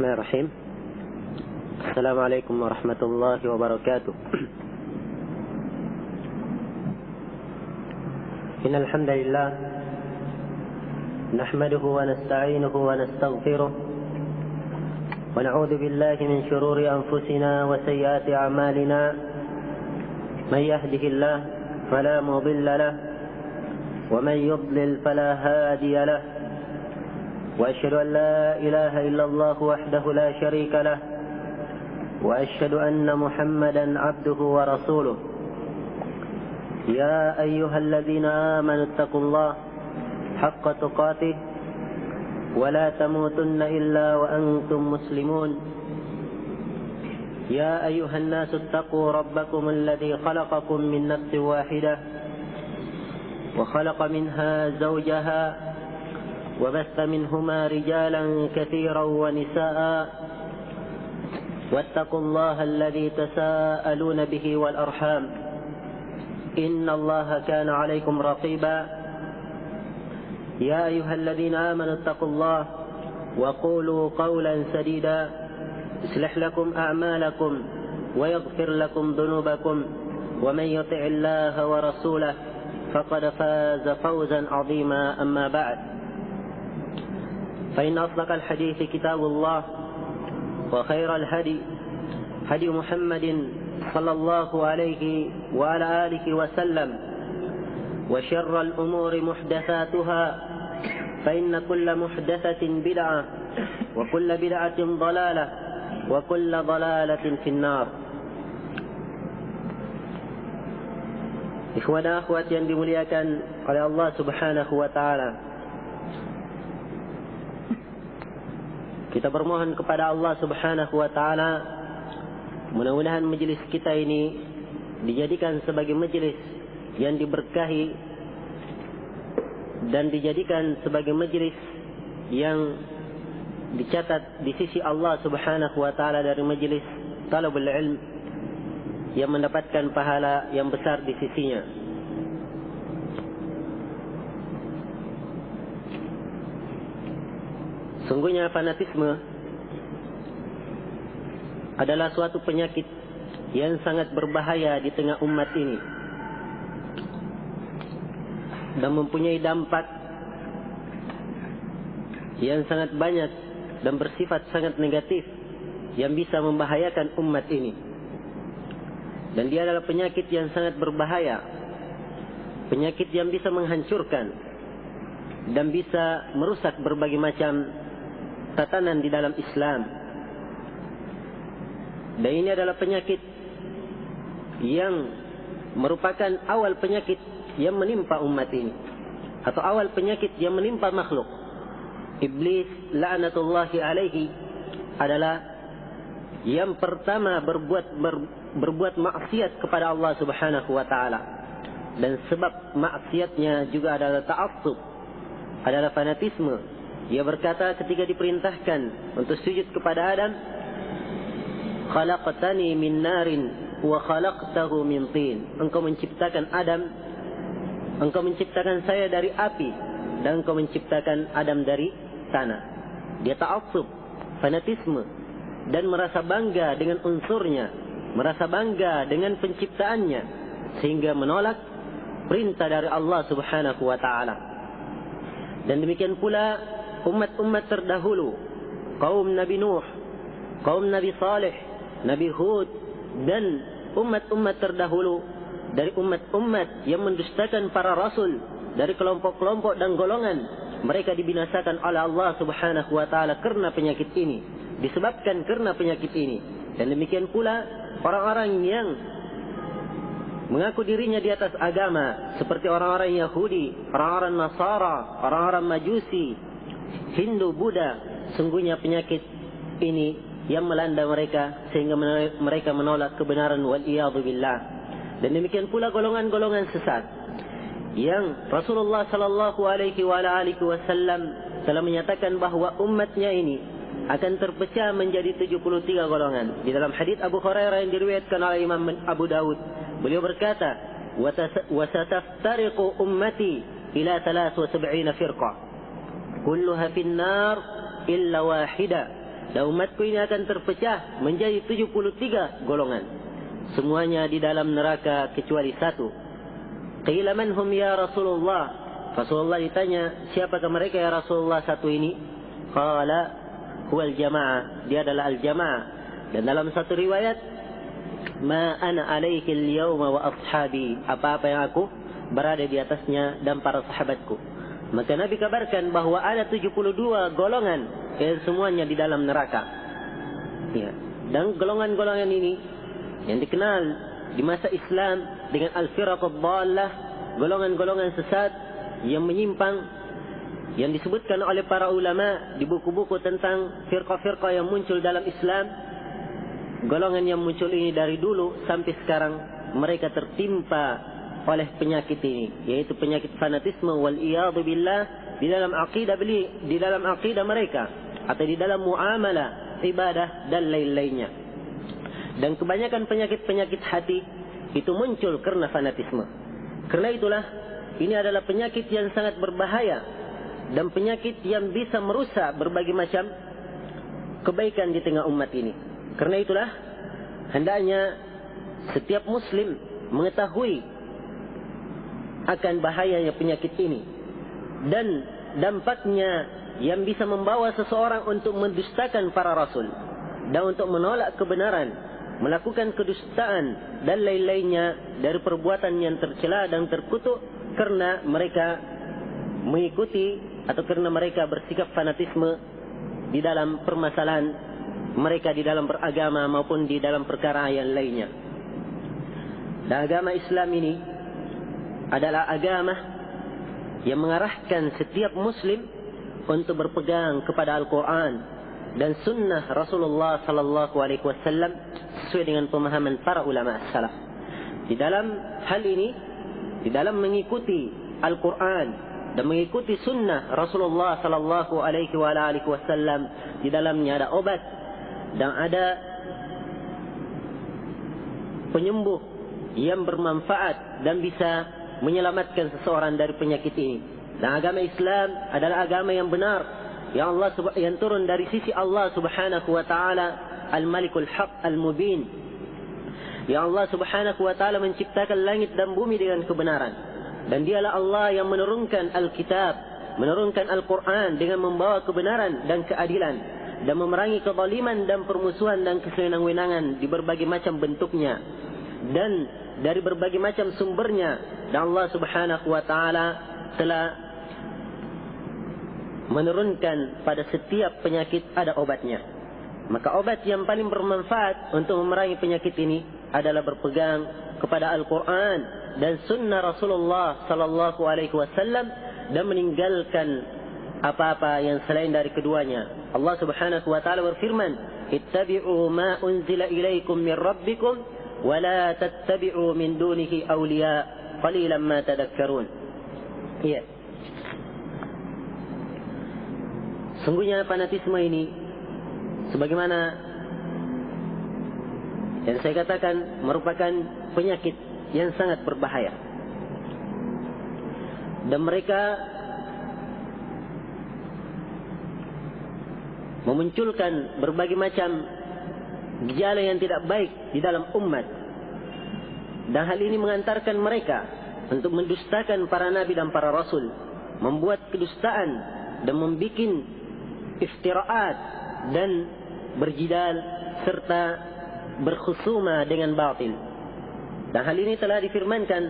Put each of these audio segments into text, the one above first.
Bismillahirrahmanirrahim. Assalamualaikum warahmatullahi wabarakatuh. Innal hamdalillah nahmaduhu wa nasta'inuhu wa nastaghfiruh wa na'udzu billahi min shururi anfusina wa sayyiati a'malina. Man yahdihillah fala mudilla lahu wa man yudlil fala hadiya lahu. وأشهد أن لا إله إلا الله وحده لا شريك له وأشهد أن محمدا عبده ورسوله. يا أيها الذين آمنوا اتقوا الله حق تقاته ولا تموتن إلا وأنتم مسلمون. يا أيها الناس اتقوا ربكم الذي خلقكم من نفس واحدة وخلق منها زوجها وبث منهما رجالا كثيرا ونساء واتقوا الله الذي تساءلون به والأرحام إن الله كان عليكم رقيبا. يا أيها الذين آمنوا اتقوا الله وقولوا قولا سديدا يصلح لكم أعمالكم ويغفر لكم ذنوبكم ومن يطع الله ورسوله فقد فاز فوزا عظيما. أما بعد، فإن أصدق الحديث كتاب الله وخير الهدي هدي محمد صلى الله عليه وعلى آله وسلم وشر الأمور محدثاتها فإن كل محدثة بدعة وكل بدعة ضلالة وكل ضلالة في النار. Ikhwan dan akhwat yang dimuliakan oleh Allah Subhanahu wa taala, kita bermohon kepada Allah Subhanahu wa taala, mudah-mudahan majelis kita ini dijadikan sebagai majelis yang diberkahi dan dijadikan sebagai majelis yang dicatat di sisi Allah Subhanahu wa taala dari majelis talabul ilm yang mendapatkan pahala yang besar di sisinya. Sungguhnya fanatisme adalah suatu penyakit yang sangat berbahaya di tengah umat ini dan mempunyai dampak yang sangat banyak dan bersifat sangat negatif yang bisa membahayakan umat ini. Dan dia adalah penyakit yang sangat berbahaya, penyakit yang bisa menghancurkan dan bisa merusak berbagai macam tatanan di dalam Islam. Dan ini adalah penyakit yang merupakan awal penyakit yang menimpa umat ini, atau awal penyakit yang menimpa makhluk. Iblis la'natullahi alaihi adalah yang pertama berbuat maksiat kepada Allah Subhanahu wa taala. Dan sebab maksiatnya juga adalah ta'assub, adalah fanatisme. Ia berkata ketika diperintahkan untuk sujud kepada Adam, khalaqtani min narin wa khalaqtahu min tin. Engkau menciptakan Adam, engkau menciptakan saya dari api, dan engkau menciptakan Adam dari tanah. Dia ta'assub, fanatisme, dan merasa bangga dengan unsurnya, merasa bangga dengan penciptaannya, sehingga menolak perintah dari Allah Subhanahu wa taala. Dan demikian pula umat-umat terdahulu, kaum Nabi Nuh, kaum Nabi Saleh, Nabi Hud, dan umat-umat terdahulu dari umat-umat yang mendustakan para rasul dari kelompok-kelompok dan golongan. Mereka dibinasakan oleh Allah Subhanahu wa taala karena penyakit ini, disebabkan karena penyakit ini. Dan demikian pula orang-orang yang mengaku dirinya di atas agama, seperti orang-orang Yahudi, orang-orang Nasara, orang-orang Majusi, Hindu, Buddha. Sungguhnya penyakit ini yang melanda mereka sehingga mereka menolak kebenaran, wal iyadhu billah. Dan demikian pula golongan-golongan sesat yang Rasulullah sallallahu alaihi wasallam telah menyatakan bahwa umatnya ini akan terpecah menjadi 73 golongan. Di dalam hadis Abu Hurairah yang diriwayatkan oleh Imam Abu Dawud, beliau berkata, "Wa sataftariqu ummati ila 73 firqah, kulluha fin nar illa wahida, dan umatku ini akan terpecah menjadi 73 golongan. Semuanya di dalam neraka kecuali satu. Qila man hum ya Rasulullah? Rasulullah ditanya, siapakah mereka ya Rasulullah satu ini? Qala huwal jamaah, dia adalah al-jamaah. Dan dalam satu riwayat, ma ana alaihi al-yawma wa ashabi, apa-apa yang aku berada di atasnya dan para sahabatku. Maka Nabi kabarkan bahwa ada 72 golongan yang semuanya di dalam neraka. Ya. Dan golongan-golongan ini yang dikenal di masa Islam dengan al-firaqud dhallah, golongan-golongan sesat yang menyimpang, yang disebutkan oleh para ulama di buku-buku tentang firqah-firqah yang muncul dalam Islam. Golongan yang muncul ini dari dulu sampai sekarang mereka tertimpa oleh penyakit ini, yaitu penyakit fanatisme wal iyadu billah di dalam akidah mereka atau di dalam muamalah, ibadah dan lain-lainnya. Dan kebanyakan penyakit-penyakit hati itu muncul karena fanatisme. Karena itulah ini adalah penyakit yang sangat berbahaya dan penyakit yang bisa merusak berbagai macam kebaikan di tengah umat ini. Karena itulah hendaknya setiap muslim mengetahui akan bahayanya penyakit ini dan dampaknya yang bisa membawa seseorang untuk mendustakan para rasul dan untuk menolak kebenaran, melakukan kedustaan dan lain-lainnya dari perbuatan yang tercela dan terkutuk karena mereka mengikuti atau karena mereka bersikap fanatisme di dalam permasalahan mereka di dalam beragama maupun di dalam perkara yang lainnya. Dan agama Islam ini adalah agama yang mengarahkan setiap muslim untuk berpegang kepada Al-Quran dan sunnah Rasulullah sallallahu alaihi wasallam sesuai dengan pemahaman para ulama salaf. Di dalam hal ini, di dalam mengikuti Al-Quran dan mengikuti sunnah Rasulullah sallallahu alaihi wasallam, di dalamnya ada obat dan ada penyembuh yang bermanfaat dan bisa menyelamatkan seseorang dari penyakit ini. Dan agama Islam adalah agama yang benar, yang turun dari sisi Allah Subhanahu wa taala, Al-Malikul Haq Al-Mubin. Ya Allah Subhanahu wa taala menciptakan langit dan bumi dengan kebenaran. Dan dialah Allah yang menurunkan Al-Kitab, menurunkan Al-Quran dengan membawa kebenaran dan keadilan dan memerangi kezaliman dan permusuhan dan kesenang-wenangan di berbagai macam bentuknya dan dari berbagai macam sumbernya. Dan Allah Subhanahu wa taala telah menurunkan pada setiap penyakit ada obatnya. Maka obat yang paling bermanfaat untuk memerangi penyakit ini adalah berpegang kepada Al-Quran dan sunnah Rasulullah sallallahu alaihi wasallam dan meninggalkan apa-apa yang selain dari keduanya. Allah Subhanahu wa taala berfirman, "Ittabi'u ma unzila ilaikum min rabbikum wa la tattabi'u min dunihi awliya qalilan ma tadhakkarun." Ya. Sungguhnya fanatisme ini sebagaimana yang saya katakan merupakan penyakit yang sangat berbahaya. Dan mereka memunculkan berbagai macam gejala yang tidak baik di dalam umat. Dan hal ini mengantarkan mereka untuk mendustakan para nabi dan para rasul, membuat kedustaan dan membuat iftiraat dan berjidal serta berkhusuma dengan batil. Dan hal ini telah difirmankan,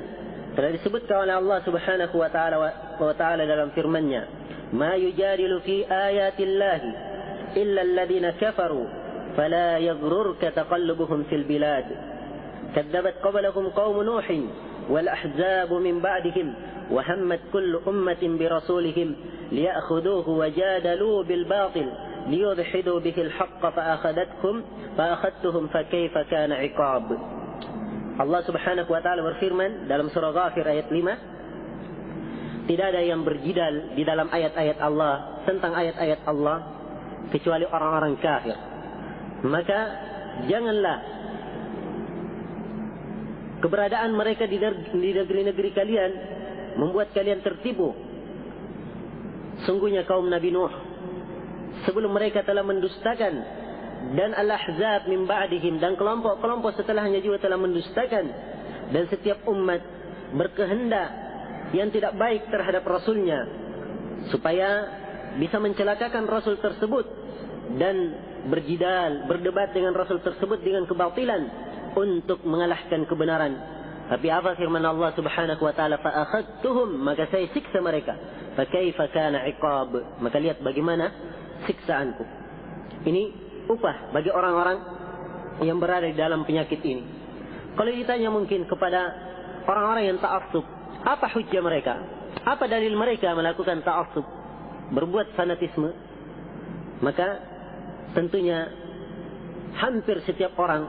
telah disebutkan oleh Allah Subhanahu wa taala dalam firman-Nya, "Ma yujadilu fi ayatillahi إلا الذين كفروا فلا يغررك تقلبهم في البلاد كذبت قبلهم قوم نوح والأحزاب من بعدهم وهمت كل أمة برسولهم ليأخذوه وجادلوا بالباطل ليدحضوا به الحق فأخذتهم فكيف كان عقاب." Allah Subhanahu wa taala berfirman dalam surah Ghafir ayat 5, tidak ada yang berjidal di dalam ayat-ayat Allah tentang ayat-ayat Allah kecuali orang-orang kafir. Maka janganlah keberadaan mereka di negeri-negeri kalian membuat kalian tertipu. Sungguhnya kaum Nabi Nuh sebelum mereka telah mendustakan, dan al-ahzab min ba'dihim, dan kelompok-kelompok setelahnya juga telah mendustakan. Dan setiap umat berkehendak yang tidak baik terhadap rasulnya, supaya bisa mencelakakan rasul tersebut dan berjidal, berdebat dengan rasul tersebut dengan kebatilan untuk mengalahkan kebenaran. Tapi apa firman Allah Subhanahu wa taala, fa akhadtuhum, maka saya siksa mereka. Fa kaifa kana iqab, maka lihat bagaimana siksaanku. Ini upah bagi orang-orang yang berada di dalam penyakit ini. Kalau ditanya mungkin kepada orang-orang yang ta'assub, apa hujjah mereka? Apa dalil mereka melakukan ta'assub, berbuat fanatisme? Maka tentunya hampir setiap orang,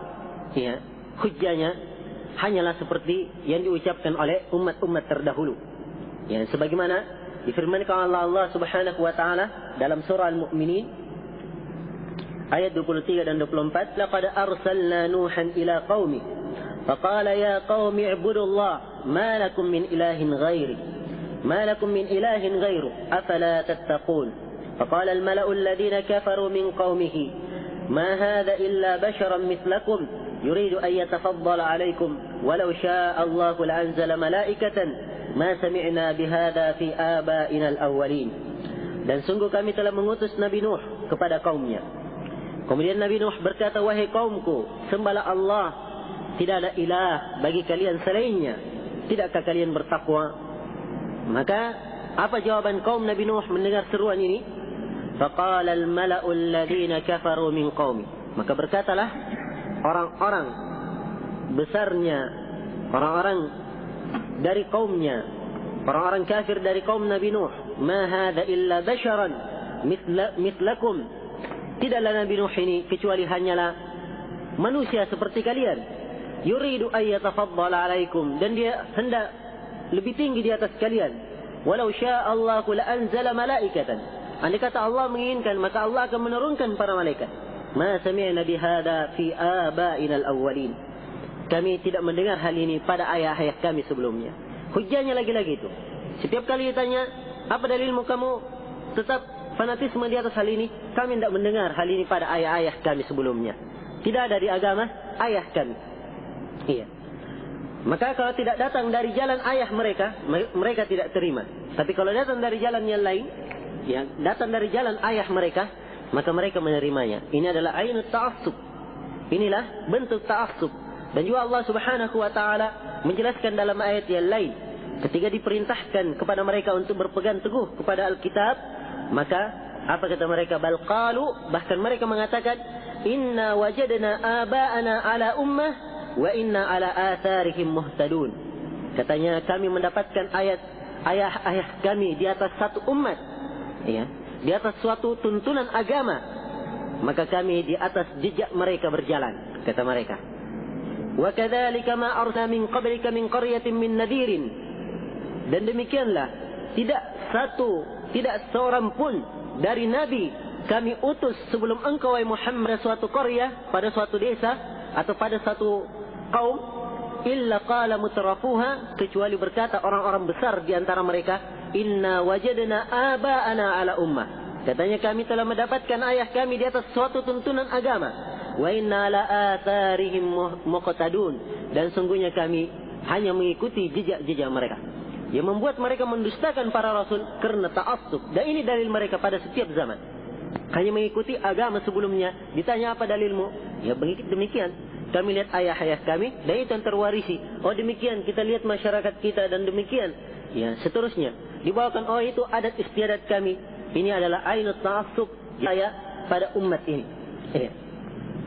ya, hujjahnya hanyalah seperti yang diucapkan oleh umat-umat terdahulu. Ya, sebagaimana difirmankan Allah Subhanahu wa taala dalam surah Al-Mu'minin ayat 23 dan 24, laqad arsalna nuhan ila qaumi faqala ya qaumi ibudullah ma lakum min ilahin ghairi afala tattaqun. فقال الملأ الذين كفروا من قومه ما هذا إلا بشرا مثلكم يريد أن يتفضل عليكم ولو شاء الله لأنزل ملائكة ما سمعنا بهذا في آبائنا الأولين. Dan sungguh kami telah mengutus Nabi Nuh kepada kaumnya. Kemudian Nabi Nuh berkata, wahai kaumku, sembahlah Allah, tidak ada ilah bagi kalian selainnya. Tidakkah kalian bertakwa? Maka apa jawaban kaum Nabi Nuh mendengar seruan ini? فقال الملأ الذين كفروا من قومه, maka berkatalah orang-orang besarnya, orang-orang dari kaumnya, orang-orang kafir dari kaum Nabi Nuh, ma hadza illa basharan mithlakum, tidaklah Nabi Nuh ini kecuali hanyalah manusia seperti kalian, yuridu an yatafaddala alaikum, dan dia hendak lebih tinggi di atas kalian, walau syaa Allahu la anzala malaikatan, andai kata Allah menginginkan, maka Allah akan menurunkan para malaikat. Ma sami'na bihadza fi aba'ina al-awwalin, kami tidak mendengar hal ini pada ayah-ayah kami sebelumnya. Hujjahnya lagi-lagi itu, setiap kali ditanya, apa dalilmu kamu tetap fanatisme di atas hal ini? Kami tidak mendengar hal ini pada ayah-ayah kami sebelumnya. Tidak ada di agama ayah kami. Iya. Maka kalau tidak datang dari jalan ayah mereka, mereka tidak terima. Tapi kalau datang dari jalan yang lain, yang datang dari jalan ayah mereka, maka mereka menerimanya. Ini adalah ainut ta'assub. Inilah bentuk ta'assub. Dan juga Allah Subhanahu wa taala menjelaskan dalam ayat yang lain, ketika diperintahkan kepada mereka untuk berpegang teguh kepada Alkitab, maka apa kata mereka? Bal qalu, bahkan mereka mengatakan, inna wajadna aba'ana ala ummah wa inna ala atharihim muhtadun. Katanya, kami mendapatkan ayah-ayah kami di atas satu umat, ya, di atas suatu tuntunan agama, maka kami di atas jejak mereka berjalan, kata mereka. Wa kadzalika ma arsalna min qablika min qaryatin min nadirin, dan demikianlah tidak seorang pun dari nabi kami utus sebelum engkau wahai Muhammad suatu qaryah, pada suatu desa atau pada satu kaum, illa qala mutrafuha, kecuali berkata orang-orang besar di antara mereka, inna wajadna aba'ana ala ummah, katanya kami telah mendapatkan ayah kami di atas suatu tuntunan agama, wa inna ala atharihim muqtadun, dan sungguhnya kami hanya mengikuti jejak-jejak mereka. Yang membuat mereka mendustakan para rasul karena ta'assub, dan ini dalil mereka pada setiap zaman, hanya mengikuti agama sebelumnya. Ditanya apa dalilmu? Ya demikian, kami lihat ayah-ayah kami dan itu yang terwarisi. Oh demikian, kita lihat masyarakat kita dan demikian, ya seterusnya dibawakan, oh itu adat istiadat kami. Ini adalah ainut ta'assub ayat pada umat ini, ya.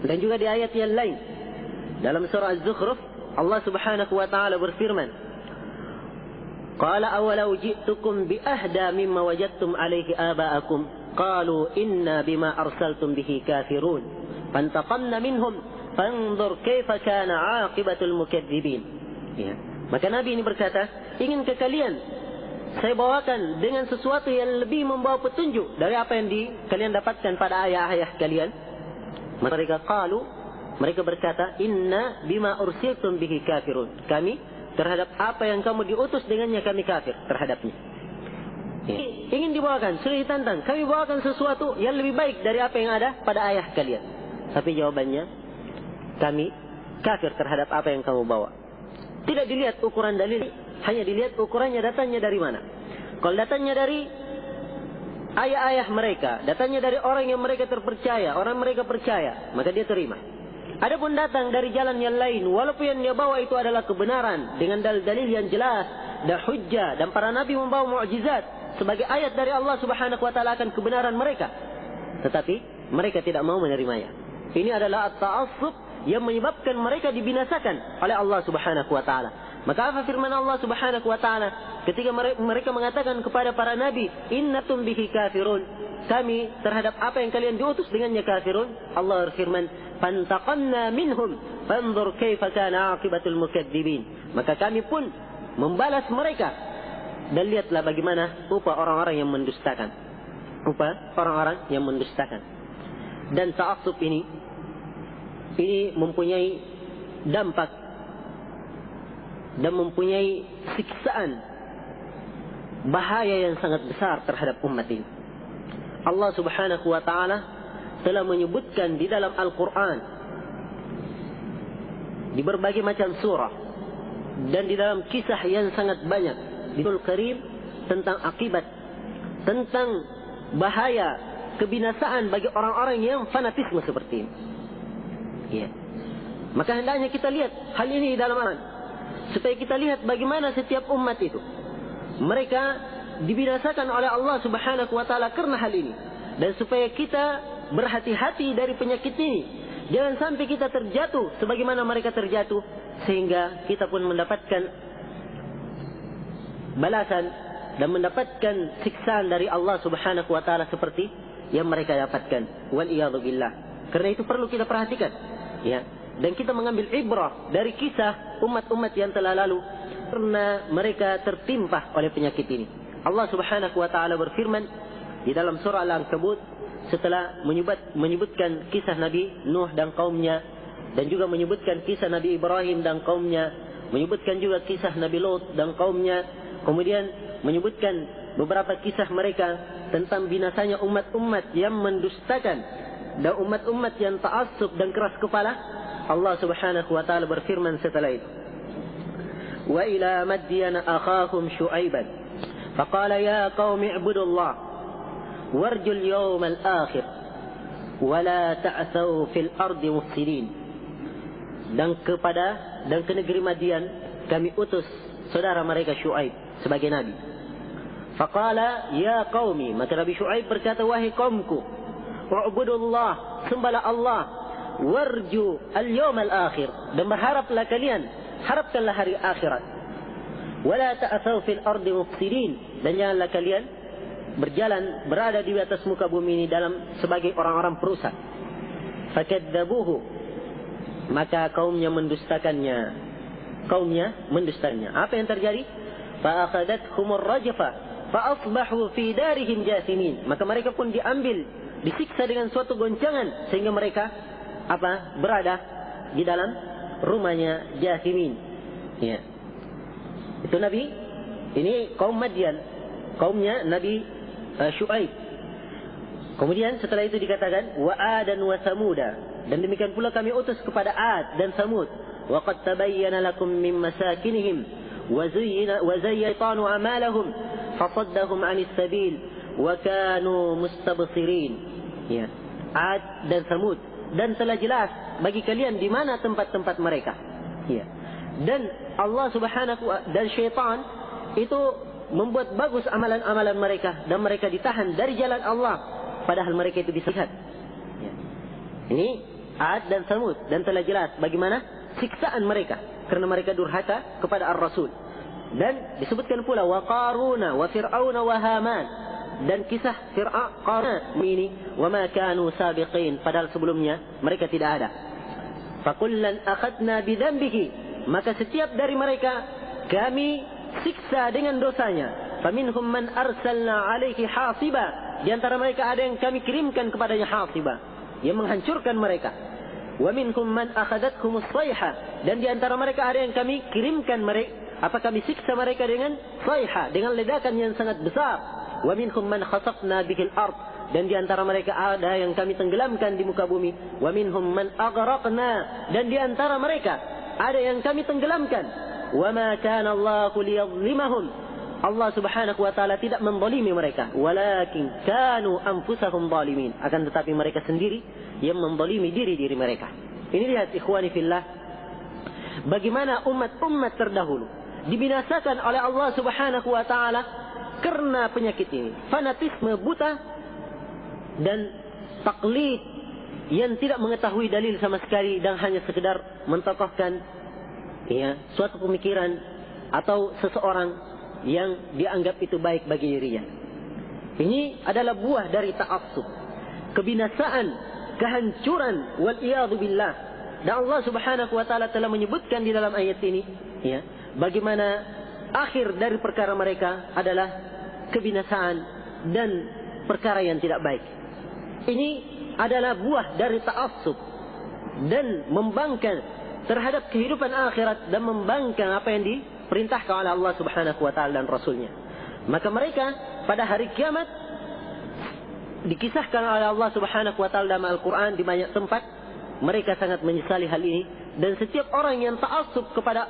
Dan juga di ayat yang lain dalam surah Az-Zukhruf, Allah Subhanahu wa taala berfirman, qala awalau ji'tukum bi ahda mimma wajadtum alaihi aba'akum qalu inna bima arsaltum bihi kafirun fantaqamna minhum fanzur kaifa kana 'aqibatul mukadzibin. Ya. Maka Nabi ini berkata, inginkah kalian saya bawakan dengan sesuatu yang lebih membawa petunjuk dari apa yang kalian dapatkan pada ayah-ayah kalian? Mereka berkata, inna bima ursiltum bihi kafirun, kami terhadap apa yang kamu diutus dengannya kami kafir terhadapnya. Ya. Ingin bawakan, sudah ditantang, kami bawakan sesuatu yang lebih baik dari apa yang ada pada ayah kalian. Tapi jawabannya, kami kafir terhadap apa yang kamu bawa. Tidak dilihat ukuran dalil, hanya dilihat ukurannya datangnya dari mana. Kalau datangnya dari ayah-ayah mereka, datangnya dari orang yang mereka terpercaya, orang mereka percaya, maka dia terima. Adapun datang dari jalan yang lain, walaupun yang dia bawa itu adalah kebenaran dengan dalil-dalil yang jelas dan hujjah, dan para nabi membawa mukjizat sebagai ayat dari Allah Subhanahu wa taala akan kebenaran mereka, tetapi mereka tidak mau menerimanya. Ini adalah at-ta'assub yang menyebabkan mereka dibinasakan oleh Allah Subhanahu wa taala. Maka apa firman Allah Subhanahu wa taala ketika mereka mengatakan kepada para nabi, innatum bihi kafirun, kami terhadap apa yang kalian diutus dengannya kafirun. Allah berfirman, fantaqamna minhum fanzur kaifa kana aqibatul mukadzibin. Maka kami pun membalas mereka, dan lihatlah bagaimana upah orang-orang yang mendustakan. Upah orang-orang yang mendustakan. Dan ta'assub ini mempunyai dampak dan mempunyai siksaan, bahaya yang sangat besar terhadap umat ini. Allah Subhanahu wa taala telah menyebutkan di dalam Al-Quran, di berbagai macam surah, dan di dalam kisah yang sangat banyak di Al-Qur'anul Karim, tentang akibat, tentang bahaya, kebinasaan bagi orang-orang yang fanatisme seperti ini. Ya. Maka hendaknya kita lihat hal ini di dalam Al-Quran, supaya kita lihat bagaimana setiap umat itu mereka dibinasakan oleh Allah Subhanahu wa taala karena hal ini, dan supaya kita berhati-hati dari penyakit ini. Jangan sampai kita terjatuh sebagaimana mereka terjatuh, sehingga kita pun mendapatkan balasan dan mendapatkan siksaan dari Allah Subhanahu wa taala seperti yang mereka dapatkan. Wal iyadzu billah. Karena itu perlu kita perhatikan, ya. Dan kita mengambil ibrah dari kisah umat-umat yang telah lalu, karena mereka tertimpa oleh penyakit ini. Allah Subhanahu wa taala berfirman di dalam surah Al-Ankabut, setelah menyebutkan kisah Nabi Nuh dan kaumnya, dan juga menyebutkan kisah Nabi Ibrahim dan kaumnya, menyebutkan juga kisah Nabi Lot dan kaumnya, kemudian menyebutkan beberapa kisah mereka tentang binasanya umat-umat yang mendustakan dan umat-umat yang ta'assub dan keras kepala. Allah Subhanahu wa taala berfirman setelah itu, wa ila madyana akhahum syu'aiban faqala ya qaumi i'budullah warjul yawmal akhir wa la ta'thaw fil ardi mufsidin. Dan ke negeri Madian kami utus saudara mereka Syuaib sebagai nabi. Faqala ya qaumi, maka Nabi Syuaib berkata, wahai kaumku, wa'budullah, sembahlah Allah, warju al-yawmal akhir, dan berharaplah kalian, harapkanlah hari akhirat, wala ta'thaw fil ardi mufsidin, dan janganlah kalian berada di atas muka bumi ini sebagai orang-orang perusak. Fakadzabuhu, maka kaumnya mendustakannya. Apa yang terjadi? Fa akhadathumur rajfa fa asbahu fi darihim jasimin, maka mereka pun disiksa dengan suatu goncangan, sehingga mereka berada di dalam rumahnya jasimin. Ya. Itu Nabi, ini kaum Madian, kaumnya Nabi Syuaib. Kemudian setelah itu dikatakan wa adan wa samuda, dan demikian pula kami utus kepada Ad dan Samud. Wa qad tabayyana lakum min masakinihim wa zayyana a'malahum fasaddahum 'anis sabil wa kanu mustabsirin. Ya. Ad dan Samud, dan telah jelas bagi kalian di mana tempat-tempat mereka. Ya. Dan Allah Subhanahu dan syaitan itu membuat bagus amalan-amalan mereka, dan mereka ditahan dari jalan Allah, padahal mereka itu bisa lihat. Ya. Ini Ad dan Samud, dan telah jelas bagaimana siksaan mereka karena mereka durhaka kepada Ar-Rasul. Dan disebutkan pula wa Qaruna wa Fir'auna wa Haman, dan kisah Qarun ini wa ma kanu sabiqin, padahal sebelumnya mereka tidak ada. Fakullan akhadna bidhanbihi, maka setiap dari mereka kami siksa dengan dosanya. Faminhum man arsalna alaihi hasiba, di antara mereka ada yang kami kirimkan kepadanya hasiba, yang menghancurkan mereka. Wa minhum man akhadathum as-sayha, dan di antara mereka ada yang kami kirimkan kami siksa mereka dengan sayha, dengan ledakan yang sangat besar. wa minhum man khasafna bihil ard, dan di antara mereka ada yang kami tenggelamkan di muka bumi, wa minhum man aghraqna, dan di antara mereka ada yang kami tenggelamkan. Wa ma kana Allahu liyadhlimahum, Allah Subhanahu wa taala tidak menzalimi mereka, walakin kanu anfusahum zalimin, akan tetapi mereka sendiri yang menzalimi diri-diri mereka. Ini lihat ikhwani fillah, bagaimana umat-umat terdahulu dibinasakan oleh Allah Subhanahu wa taala karena penyakit ini, fanatisme buta dan taklid yang tidak mengetahui dalil sama sekali dan hanya sekedar mentokohkan suatu pemikiran atau seseorang yang dianggap itu baik bagi dirinya. Ini adalah buah dari ta'assub, kebinasaan, kehancuran, wal iyadu billah. Dan Allah Subhanahu wa taala telah menyebutkan di dalam ayat ini bagaimana akhir dari perkara mereka adalah kebinasaan dan perkara yang tidak baik. Ini adalah buah dari ta'assub dan membangkang terhadap kehidupan akhirat dan membangkang apa yang diperintahkan oleh Allah Subhanahu wa taala dan Rasulnya. Maka mereka pada hari kiamat dikisahkan oleh Allah Subhanahu wa taala dalam Al-Quran di banyak tempat, mereka sangat menyesali hal ini. Dan setiap orang yang ta'assub kepada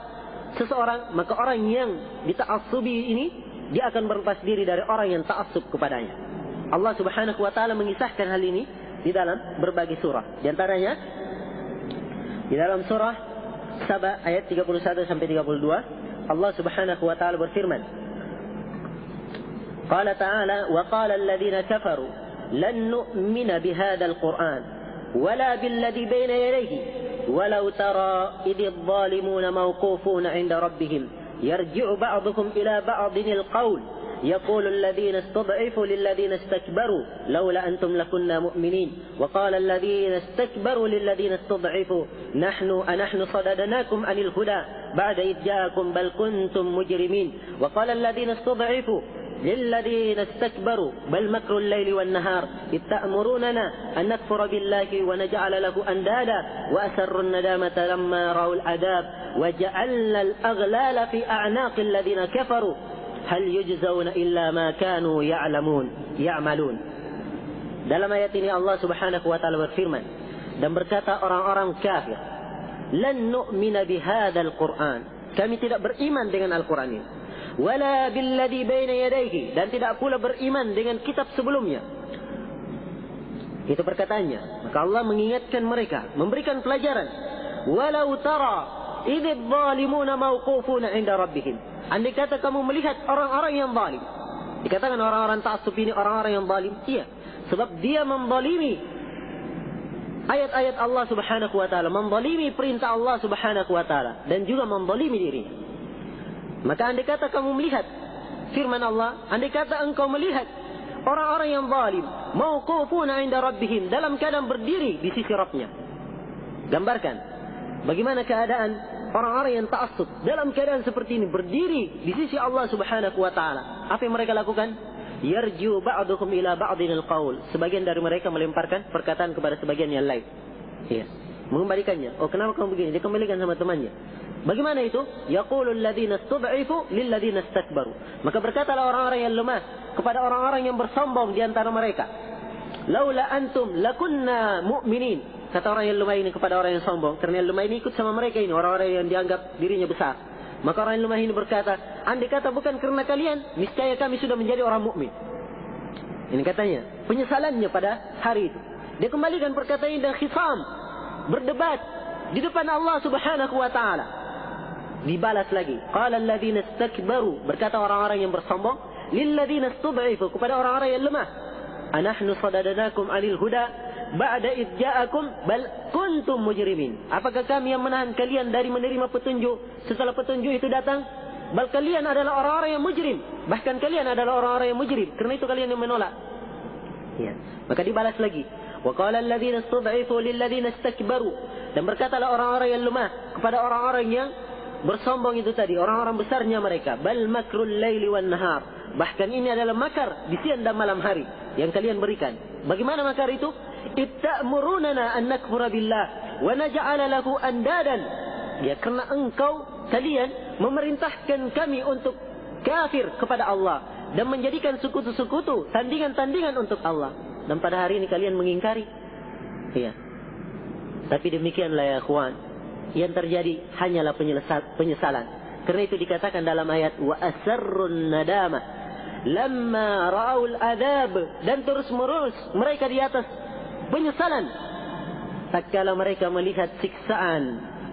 seseorang, maka orang yang dita'assubi ini dia akan berlepas diri dari orang yang ta'assub kepadanya. Allah Subhanahu wa taala mengisahkan hal ini di dalam berbagai surah. Di antaranya di dalam surah Saba ayat 31 sampai 32, Allah Subhanahu wa taala berfirman, Qala ta'ala, wa qala alladhina kafaru lan nu'mina bihadzal Qur'an wala billadhi bayna yadayhi walau tara idh adh-dhalimuna mawqufuna 'inda rabbihim yarji'u ba'duhum ila ba'din al-qawl يقول الذين استضعفوا للذين استكبروا لولا أنتم لكنا مؤمنين وقال الذين استكبروا للذين استضعفوا أنحن صددناكم عن الهدى بعد إذ جاءكم بل كنتم مجرمين وقال الذين استضعفوا للذين استكبروا بل مكر الليل والنهار إذ تأمروننا أن نكفر بالله ونجعل له أندادا وأسروا الندامة لما رأوا العذاب وجعلنا الأغلال في أعناق الذين كفروا hal yujzauna illa ma kanu ya'malun. Dalam ayat ini Allah Subhanahu wa taala berfirman dan berkata orang-orang kafir, lan nu'mina bihadzal Qur'an, kami tidak beriman dengan Al-Qur'an ini, wala billadhi baina yadayhi, dan tidak pula beriman dengan kitab sebelumnya. Itu perkataannya. Maka Allah mengingatkan mereka, memberikan pelajaran, walau tara idh adh-dhalimuna mawqufuna 'inda rabbihim. Andai kata kamu melihat orang-orang yang zalim, dikatakan orang-orang ta'assub ini orang-orang yang zalim, iya, sebab dia menzalimi ayat-ayat Allah Subhanahu wa taala, menzalimi perintah Allah Subhanahu wa taala, dan juga menzalimi dirinya. Maka andai kata kamu melihat firman Allah, andai kata engkau melihat orang-orang yang zalim mauqufuna 'inda rabbihim, dalam keadaan berdiri di sisi Rabbnya. Gambarkan bagaimana keadaan orang-orang yang ta'assub dalam keadaan seperti ini, berdiri di sisi Allah Subhanahu wa taala. Apa yang mereka lakukan? Yarji'u ba'duhum ila ba'dinil qaul. Sebagian dari mereka melemparkan perkataan kepada sebagian yang lain. Iya. Mengembalikannya. Oh, kenapa kamu begini? Dia kembalikan sama temannya. Bagaimana itu? Yaqulul ladzina istud'ifu lil ladzina istakbaru. Maka berkatalah orang-orang yang lemah kepada orang-orang yang bersombong di antara mereka, laula antum lakunna mu'minin. Kata orang yang lemah ini kepada orang yang sombong, karena yang lemah ini ikut sama mereka ini, orang-orang yang dianggap dirinya besar. Maka orang yang lemah ini berkata, andai kata bukan karena kalian, niscaya kami sudah menjadi orang mukmin. Ini katanya, penyesalannya pada hari itu. Dia kembalikan perkataan ini dan khisam, berdebat di depan Allah Subhanahu wa taala. Dibalas lagi, qala alladzina istakbaru, berkata orang-orang yang bersombong, lil ladzina istud'ifu, kepada orang-orang yang lemah, anahnu sadadnakum 'anil huda ba'da idh ja'akum bal kuntum mujrimin. Apakah kami yang menahan kalian dari menerima petunjuk setelah petunjuk itu datang? Bal kalian adalah orang-orang yang mujrim. Bahkan kalian adalah orang-orang yang mujrim. Karena itu kalian yang menolak. Ya. Maka dibalas lagi. Wa qala alladhina istud'ifu lil ladzina istakbaru. Dan berkatalah orang-orang yang lemah kepada orang-orang yang bersombong itu tadi, orang-orang besarnya mereka, bal makrul laili wan nahar. Bahkan ini adalah makar di siang dan malam hari yang kalian berikan. Bagaimana makar itu? Itta'murunana an nakfura billah wa naj'ala lahu andadan. Ya, karena kalian memerintahkan kami untuk kafir kepada Allah dan menjadikan sekutu-sekutu, tandingan-tandingan untuk Allah. Dan pada hari ini kalian mengingkari. Iya. Tapi demikianlah ya ikhwan, yang terjadi hanyalah penyesalan. Karena itu dikatakan dalam ayat wa asarrun nadama lamma ra'aul adab, dan terus-menerus mereka di atas penyesalan tatkala mereka melihat siksaan,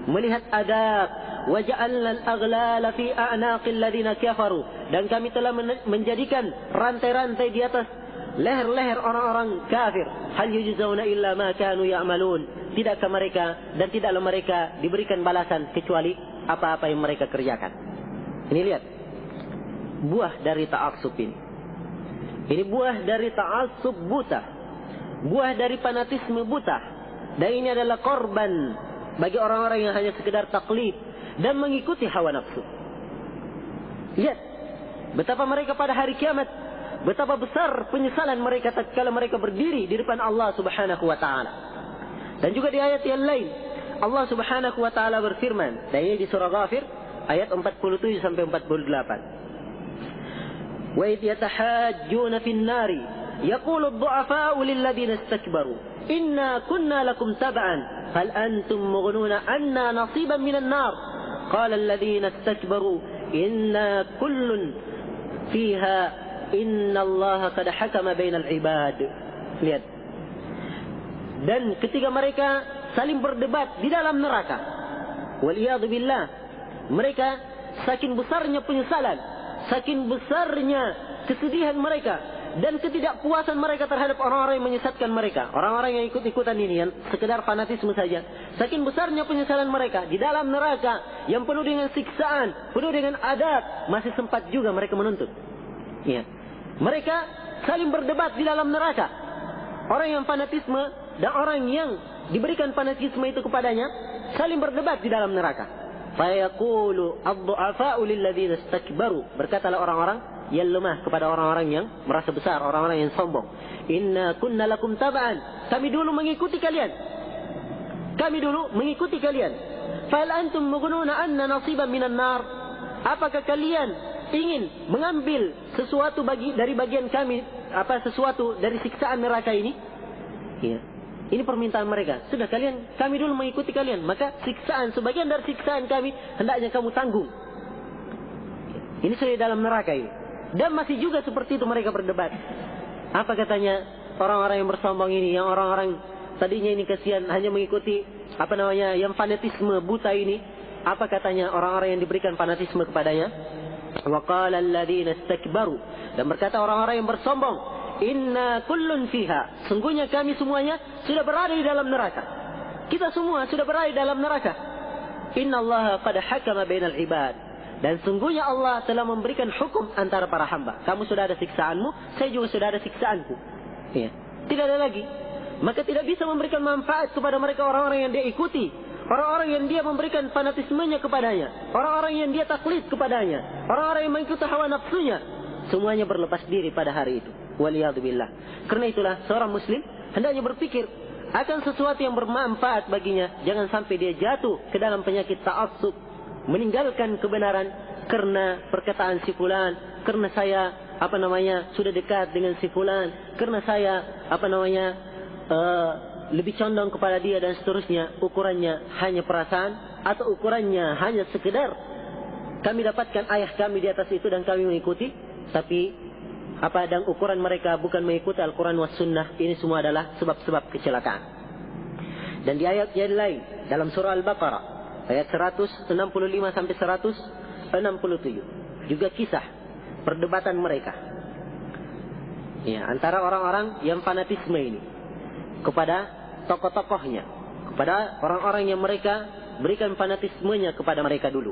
melihat adab. Waja'alna al-aghlala fi a'naqil ladina kafaru, dan kami telah menjadikan rantai-rantai di atas leher-leher orang-orang kafir. Hal yujzauna illa ma kanu ya'malun, tidakkah mereka dan tidaklah mereka diberikan balasan kecuali apa-apa yang mereka kerjakan. Ini lihat buah dari ta'assub ini. Ini buah dari ta'assub buta, buah dari fanatisme buta. Dan ini adalah korban bagi orang-orang yang hanya sekedar taklid dan mengikuti hawa nafsu. Lihat betapa mereka pada hari kiamat, betapa besar penyesalan mereka tatkala mereka berdiri di depan Allah Subhanahu wa taala. Dan juga di ayat yang lain Allah Subhanahu wa taala berfirman, dan ini di surah Ghafir ayat 47 sampai 48. Wa idh yatahajjuna fin nari yaqulu ad-du'afa'u lil ladzina istakbaru inna kunna lakum tab'an hal antum mughnuna anna nasiban minan nar qala alladhina istakbaru inna kullun fiha inna allaha qad hakama bainal ibad. Lihat. Dan ketika mereka saling berdebat di dalam neraka, waliyadu billah, mereka saking besarnya penyesalan, saking besarnya kesedihan mereka dan ketidakpuasan mereka terhadap orang-orang yang menyesatkan mereka, orang-orang yang ikut-ikutan ini, yang sekedar fanatisme saja. Saking besarnya penyesalan mereka di dalam neraka yang penuh dengan siksaan, penuh dengan adab, masih sempat juga mereka menuntut. Ya. Mereka saling berdebat di dalam neraka. Orang yang fanatisme dan orang yang diberikan fanatisme itu kepadanya saling berdebat di dalam neraka. Fayaqulu ad-du'afa'u lil ladzina istakbaru, berkatalah orang-orang yang lemah kepada orang-orang yang merasa besar, orang-orang yang sombong. Inna kunna lakum tab'an, kami dulu mengikuti kalian. Kami dulu mengikuti kalian. Fal antum mughnuna anna nasiban minan nar, apakah kalian ingin mengambil sesuatu dari bagian kami, sesuatu dari siksaan neraka ini? Ya. Ini permintaan mereka. Sudah kami dulu mengikuti kalian, maka sebagian dari siksaan kami hendaknya kamu tanggung. Ini sudah dalam neraka ini. Dan masih juga seperti itu mereka berdebat. Apa katanya orang-orang yang bersombong ini, yang orang-orang tadinya ini kasihan hanya mengikuti yang fanatisme buta ini. Apa katanya orang-orang yang diberikan fanatisme kepadanya? Wa qala alladziina istakbaru, dan berkata orang-orang yang bersombong, inna kullun fiha, sungguhnya kami semuanya sudah berada di dalam neraka. Kita semua sudah berada di dalam neraka. Inna allaha qad hakama bainal ibad, dan sungguhnya Allah telah memberikan hukum antara para hamba. Kamu sudah ada siksaanmu, saya juga sudah ada siksaanku. Ya. Tidak ada lagi. Maka tidak bisa memberikan manfaat kepada mereka orang-orang yang dia ikuti, orang-orang yang dia memberikan fanatismenya kepadanya, orang-orang yang dia taklid kepadanya, orang-orang yang mengikuti hawa nafsunya. Semuanya berlepas diri pada hari itu. Waliyadzubillah. Karena itulah seorang muslim hendaknya berpikir akan sesuatu yang bermanfaat baginya. Jangan sampai dia jatuh ke dalam penyakit ta'assub, meninggalkan kebenaran karena perkataan si fulan, karena saya sudah dekat dengan si fulan, karena saya lebih condong kepada dia dan seterusnya. Ukurannya hanya perasaan, atau ukurannya hanya sekedar kami dapatkan ayah kami di atas itu dan kami mengikuti. Tapi dan ukuran mereka bukan mengikuti Al-Quran was Sunnah. Ini semua adalah sebab-sebab kecelakaan. Dan di ayat yang lain dalam surah Al-Baqarah ayat 165 sampai 167 juga kisah perdebatan mereka, ya, antara orang-orang yang fanatisme ini kepada tokoh-tokohnya, kepada orang-orang yang mereka berikan fanatismenya kepada mereka dulu.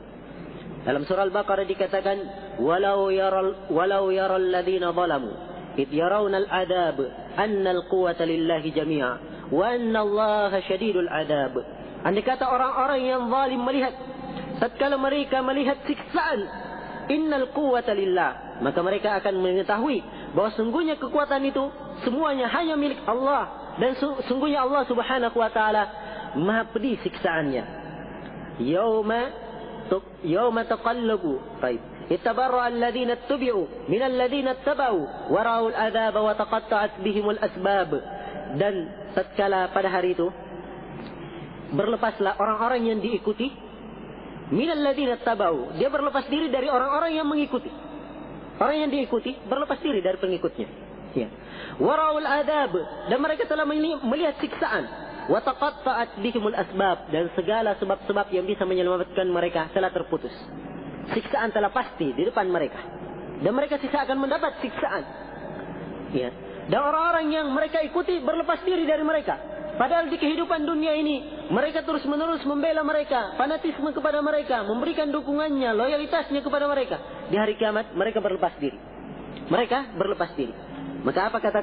Dalam surah Al-Baqarah dikatakan, walau yaral ladzina zalamu id yarawna al-adab anna al-quwwata lillahi jami'a wa anna Allaha syadidul adab. Andai kata orang-orang yang zalim melihat, tatkala mereka melihat siksaan, innal quwwata lillah, maka mereka akan mengetahui bahwa sungguhnya kekuatan itu semuanya hanya milik Allah, dan sungguhnya Allah Subhanahu wa taala Maha pedih siksaannya. Yauma taqallabu. Baik. ittabarra alladhina ittabi'u min alladhina ittaba'u wa ra'u al-'adzab wa taqatta'at bihimul asbab. Dan tatkala pada hari itu berlepaslah orang-orang yang diikuti min alladhina ittaba'u, dia berlepas diri dari orang-orang yang mengikuti. Orang yang diikuti berlepas diri dari pengikutnya. Ya. Wa ra'u al-'adzab, dan mereka telah melihat siksaan. Wa taqatta'at bihimul asbab, dan segala sebab-sebab yang bisa menyelamatkan mereka telah terputus. Siksaan telah pasti di depan mereka, dan mereka sisa akan mendapat siksaan. Ya. Dan orang-orang yang mereka ikuti berlepas diri dari mereka. Padahal di kehidupan dunia ini mereka terus-menerus membela mereka, fanatisme kepada mereka, memberikan dukungannya, loyalitasnya kepada mereka. Di hari kiamat mereka berlepas diri. Mereka berlepas diri. Maka apa kata